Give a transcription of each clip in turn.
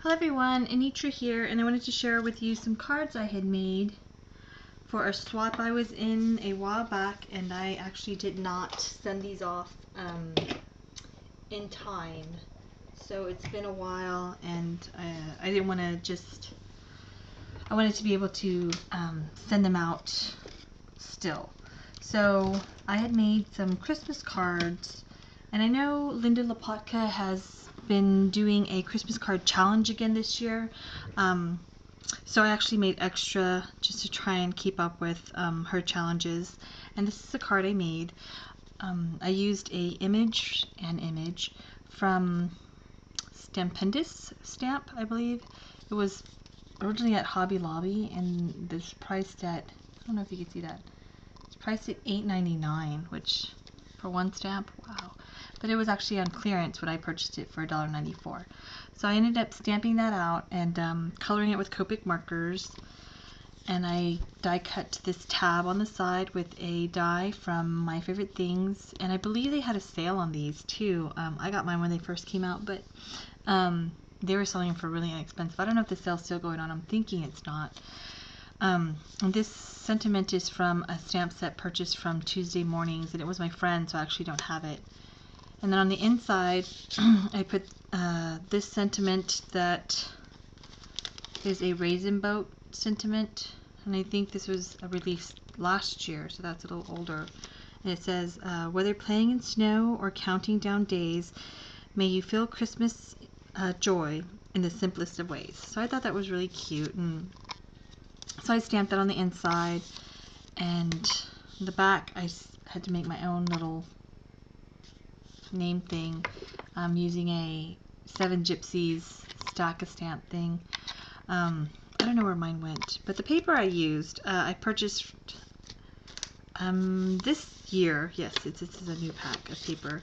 Hello everyone, Anitra here, and I wanted to share with you some cards I had made for a swap I was in a while back, and I actually did not send these off in time. So it's been a while, and I didn't want to I wanted to be able to send them out still. So I had made some Christmas cards, and I know Linda Lopatka has been doing a Christmas card challenge again this year. So I actually made extra just to try and keep up with her challenges. And this is a card I made. I used an image from Stampendous Stamp, I believe. It was originally at Hobby Lobby, and this priced at, I don't know if you can see that, it's priced at $8.99, which for one stamp, wow. But it was actually on clearance when I purchased it for $1.94. So I ended up stamping that out and coloring it with Copic markers. And I die cut this tab on the side with a die from My Favorite Things. And I believe they had a sale on these too. I got mine when they first came out, but they were selling them for really inexpensive. I don't know if the sale's still going on. I'm thinking it's not. And this sentiment is from a stamp set purchased from Tuesday Mornings, and it was my friend, so I actually don't have it. And then on the inside, I put this sentiment that is a Raisin Boat sentiment, and I think this was a release last year, so that's a little older. And it says, whether playing in snow or counting down days, may you feel Christmas joy in the simplest of ways. So I thought that was really cute, and so I stamped that on the inside, and the back I had to make my own little name thing using a 7 Gypsies stack of stamp thing. I don't know where mine went, but the paper I used, I purchased this year. Yes, this is a new pack of paper,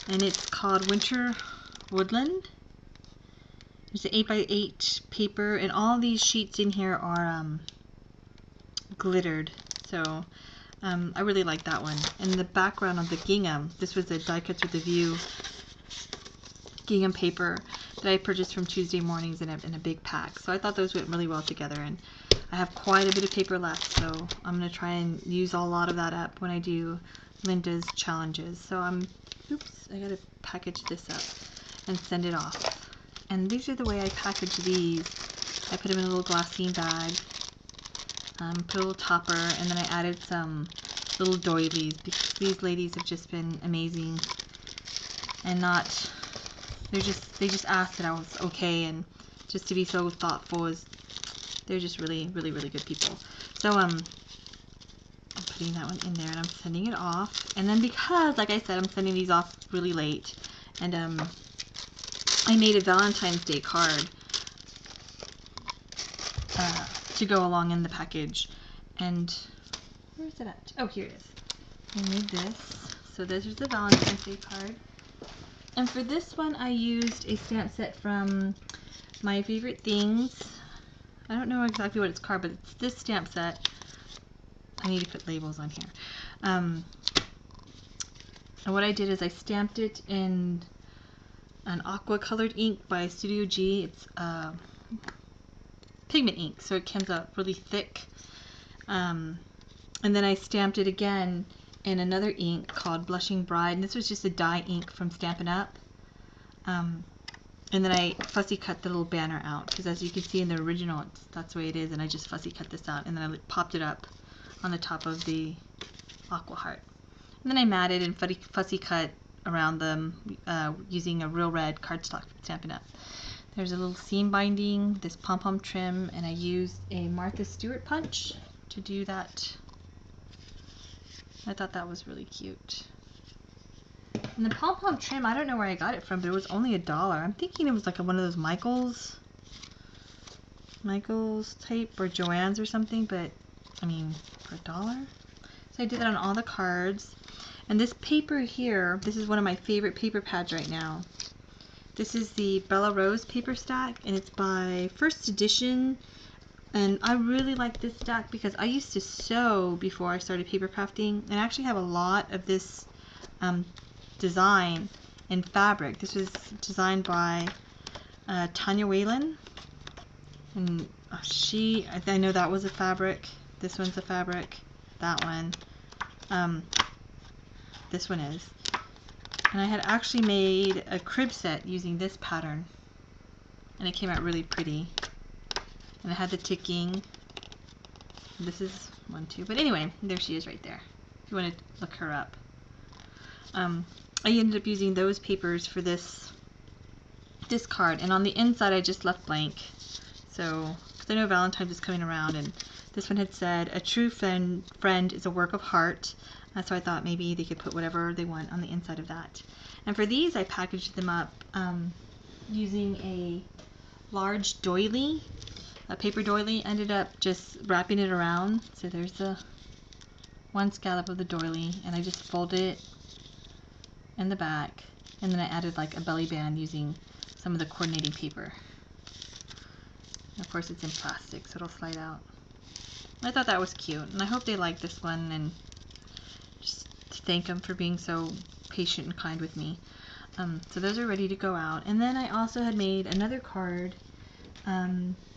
and it's called Winter Woodland. It's an 8x8 paper, and all these sheets in here are glittered, so I really like that one. And the background of the gingham, this was a die cut through the view gingham paper that I purchased from Tuesday Mornings in a big pack. So I thought those went really well together, and I have quite a bit of paper left, so I'm going to try and use a lot of that up when I do Linda's challenges. So oops, I got to package this up and send it off. And these are the way I package these. I put them in a little glassine bag. Put a little topper, and then I added some little doilies because these ladies have just been amazing, and they just asked that I was okay, and just to be so thoughtful, they're just really good people. So I'm putting that one in there, and I'm sending it off. And then because, like I said, I'm sending these off really late, and I made a Valentine's Day card to go along in the package. And where is it at? Oh, here it is. I made this. So this is the Valentine's Day card. And for this one, I used a stamp set from My Favorite Things. I don't know exactly what it's called, but it's this stamp set. I need to put labels on here. And what I did is I stamped it in an aqua colored ink by Studio G. It's pigment ink, so it comes out really thick. And then I stamped it again in another ink called Blushing Bride, and this was just a dye ink from Stampin' Up. And then I fussy cut the little banner out, because as you can see in the original, that's the way it is, and I just fussy cut this out, and then I popped it up on the top of the aqua heart. And then I matted and fussy cut around them using a real red cardstock from Stampin' Up. There's a little seam binding, this pom-pom trim, and I used a Martha Stewart punch to do that. I thought that was really cute. And the pom-pom trim, I don't know where I got it from, but it was only $1. I'm thinking it was like one of those Michaels type, or Joann's or something, but I mean, for $1. So I did that on all the cards. And this paper here, this is one of my favorite paper pads right now. This is the Bella Rose paper stack, and it's by First Edition. And I really like this stack because I used to sew before I started paper crafting, and I actually have a lot of this design in fabric. This was designed by Tanya Whalen, and I know that was a fabric. This one's a fabric. That one. This one is. And I had actually made a crib set using this pattern, and it came out really pretty. And it had the ticking. This is one too. But anyway, there she is right there, if you want to look her up. I ended up using those papers for this card, and on the inside I just left blank. So, because I know Valentine's is coming around, and this one had said, "A true friend is a work of heart." So I thought maybe they could put whatever they want on the inside of that. And for these, I packaged them up using a large doily, a paper doily. Ended up just wrapping it around. So there's the one scallop of the doily, and I just folded it in the back, and then I added like a belly band using some of the coordinating paper. And of course it's in plastic, so it'll slide out. I thought that was cute, and I hope they like this one, and just thank them for being so patient and kind with me. So those are ready to go out. And then I also had made another card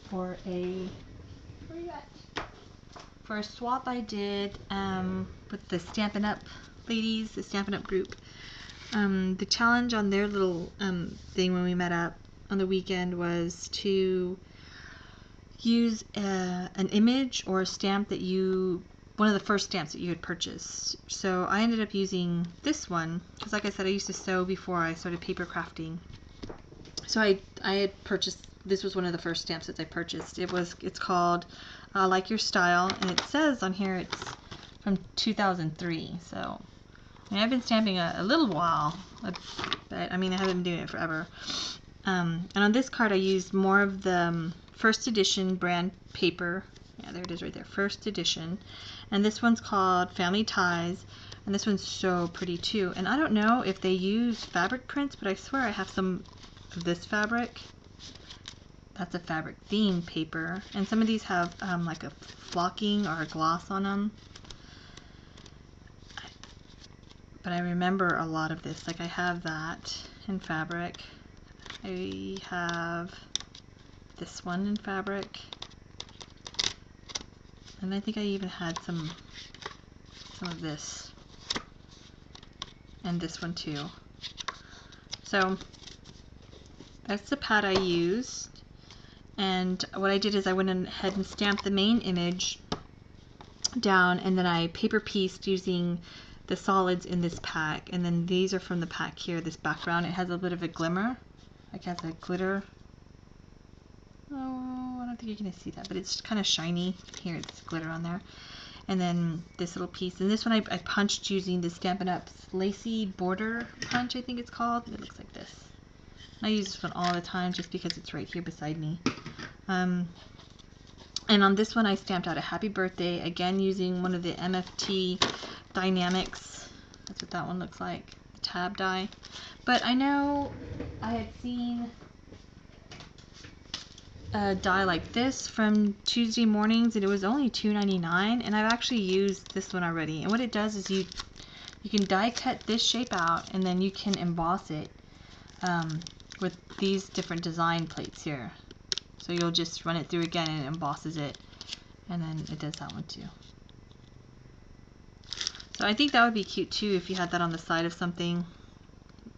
for a swap I did with the Stampin' Up ladies, the Stampin' Up group. The challenge on their little thing when we met up on the weekend was to use an image or a stamp that one of the first stamps that you had purchased. So I ended up using this one because, like I said, I used to sew before I started paper crafting. So I had purchased, this was one of the first stamps that I purchased. It's called Like Your Style, and it says on here it's from 2003. So I mean, I've been stamping a little while, but I mean, I haven't been doing it forever. And on this card I used more of the first edition brand paper. Yeah, there it is right there, first edition. And this one's called Family Ties, and this one's so pretty too. And I don't know if they use fabric prints, but I swear I have some of this fabric. That's a fabric theme paper, and some of these have like a flocking or a gloss on them. But I remember a lot of this. Like I have that in fabric. I have this one in fabric. And I think I even had some of this. And this one too. So that's the pad I used. And what I did is I went ahead and stamped the main image down, and then I paper pieced using the solids in this pack. And then these are from the pack here, this background. It has a bit of a glimmer. Like it has a glitter. Oh, I don't think you're going to see that, but it's kind of shiny. Here, it's glitter on there. And then this little piece. And this one I punched using the Stampin' Up Lacy Border Punch, I think it's called. It looks like this. I use this one all the time just because it's right here beside me. And on this one I stamped out a happy birthday, again using one of the MFT Dynamics. That's what that one looks like, the tab die. But I know I had seen a die like this from Tuesday Mornings, and it was only $2.99, and I've actually used this one already. And what it does is you can die cut this shape out, and then you can emboss it with these different design plates here. So you'll just run it through again and it embosses it, and then it does that one too. So I think that would be cute too if you had that on the side of something,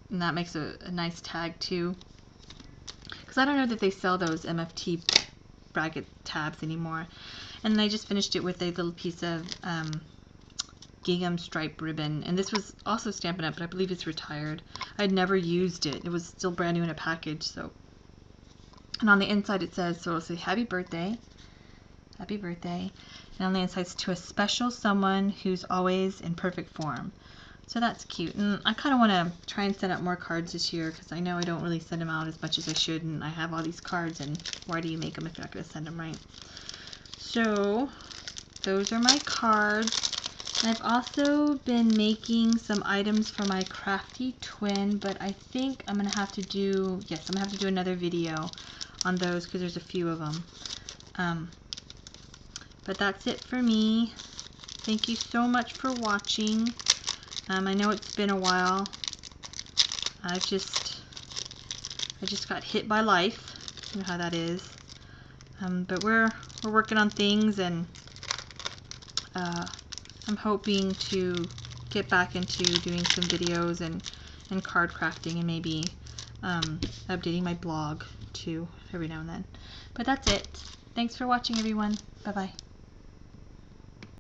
and that makes a nice tag too. Because I don't know that they sell those MFT bracket tabs anymore. And then I just finished it with a little piece of gingham stripe ribbon, and this was also Stampin' Up, but I believe it's retired. I'd never used it. It was still brand new in a package. So, and on the inside it says, so it'll say happy birthday, happy birthday, and on the inside it's to a special someone who's always in perfect form. So that's cute, and I kind of want to try and send out more cards this year because I know I don't really send them out as much as I should, and I have all these cards, and why do you make them if you're not going to send them right? So those are my cards. And I've also been making some items for my crafty twin, but I think I'm going to have to do, yes, I'm going to have to do another video on those because there's a few of them. But that's it for me. Thank you so much for watching. I know it's been a while. I I just got hit by life. You know how that is. But we're working on things, and I'm hoping to get back into doing some videos and card crafting, and maybe updating my blog too every now and then. But that's it. Thanks for watching, everyone. Bye bye.